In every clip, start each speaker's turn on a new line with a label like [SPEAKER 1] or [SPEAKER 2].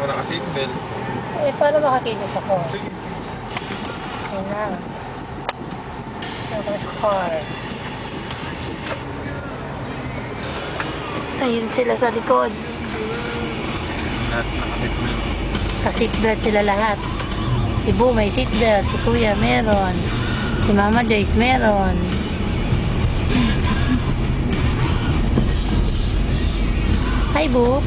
[SPEAKER 1] ako naka-seatbelt.
[SPEAKER 2] Eh, paano makakilos ako?
[SPEAKER 1] Sige.
[SPEAKER 2] Ayun na. Ako sa car. Ayun sila sa likod.
[SPEAKER 1] Lahat naka-seatbelt.
[SPEAKER 2] Ka-seatbelt sila lahat. Si Bu may seatbelt, si Kuya meron, si Mama Joyce meron. Hi Bu.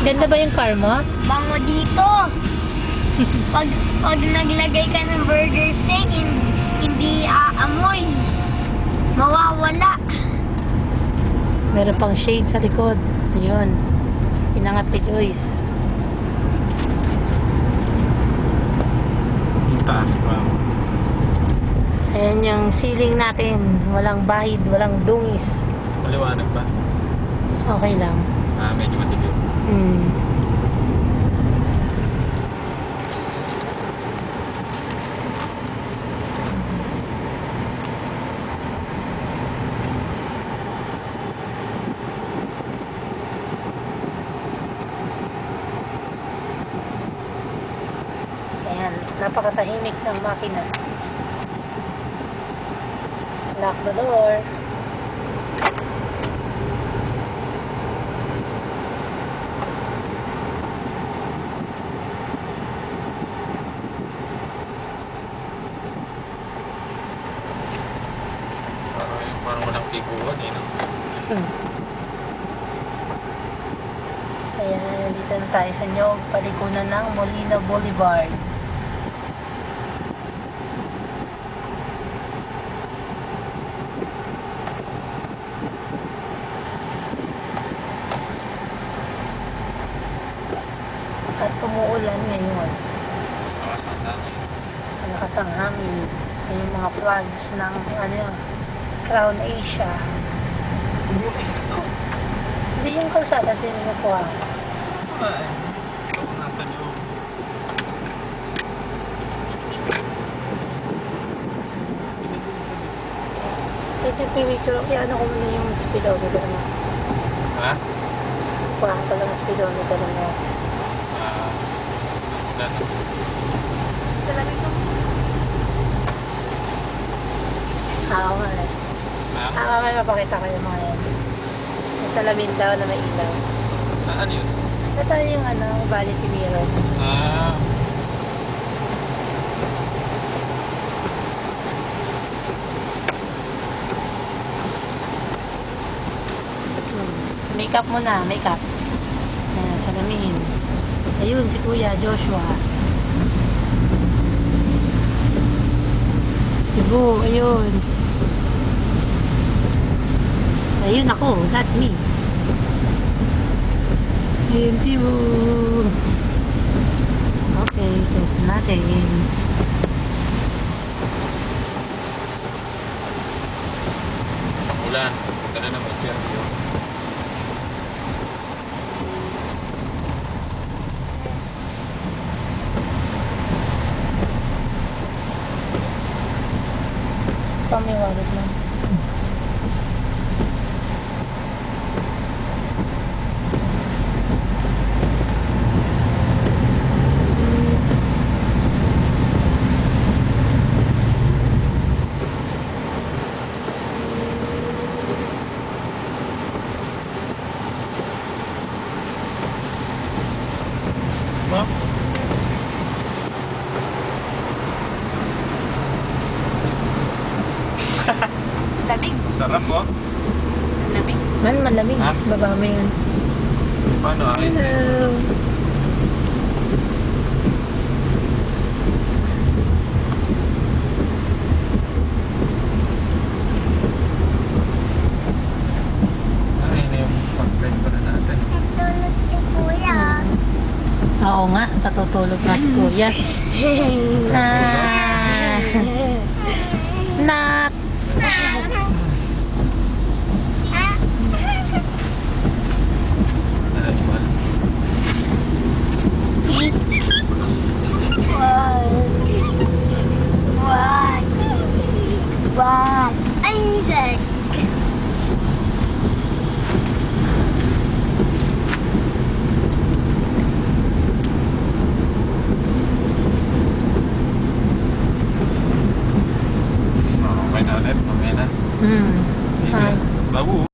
[SPEAKER 2] Ganda ba yung car mo?
[SPEAKER 3] Bango dito. Pag naglagay ka ng burger steak, hindi aamoy. Mawawala.
[SPEAKER 2] Meron pang shade sa likod. Ayun. Inangat ni Joyce.
[SPEAKER 1] Yung taas pa.
[SPEAKER 2] Ayan yung ceiling natin. Walang bahid, walang dungis.
[SPEAKER 1] Maliwanag ba?
[SPEAKER 2] Okay lang.
[SPEAKER 1] Medyo matigas.
[SPEAKER 2] Ayan. Napakatahimik ng makina. Lock the door.
[SPEAKER 1] Parang walang tiguan eh, no?
[SPEAKER 2] Ayan, dito na tayo sa Nyog, palikunan ng Molina Boulevard. At umuulan ngayon. Malakas ang hangin. Yung mga flags ng Crown Asia. Hindi yung kalsada din ko ah. Ito yung picture. Kaya ano ko muna yung speedometer mo.
[SPEAKER 1] Ha?
[SPEAKER 2] Kuha ka lang ang speedometer mo. Oo nga eh. May mapakita ko yung mga yan. Yung salamin daw na may ilaw.
[SPEAKER 1] Ano yun?
[SPEAKER 2] Ito yung vanity mirror. Makeup muna, makeup. Ayan, salamin. Ayun, si Kuya Joshua. Si Bu, ayun. Ayun ako, that's me. Ayun si Bu. Okay, test natin.
[SPEAKER 1] Ulan. Punta na naman siya.
[SPEAKER 2] Pamiwalit lang.
[SPEAKER 1] Ma?
[SPEAKER 3] Lamig.
[SPEAKER 1] Sarap mo?
[SPEAKER 3] Lamig.
[SPEAKER 2] Malamig.
[SPEAKER 1] Ha?
[SPEAKER 2] Baba mo yun.
[SPEAKER 1] Paano?
[SPEAKER 2] Hello.
[SPEAKER 1] Ayun na yung pag-friend ko na natin.
[SPEAKER 3] Natulog si Kuya.
[SPEAKER 2] Oo nga, patutulog na si Kuya. Nak!
[SPEAKER 1] ulit, mamaya na.
[SPEAKER 2] Hmm.
[SPEAKER 1] Sige.
[SPEAKER 2] Fine.
[SPEAKER 1] Bago.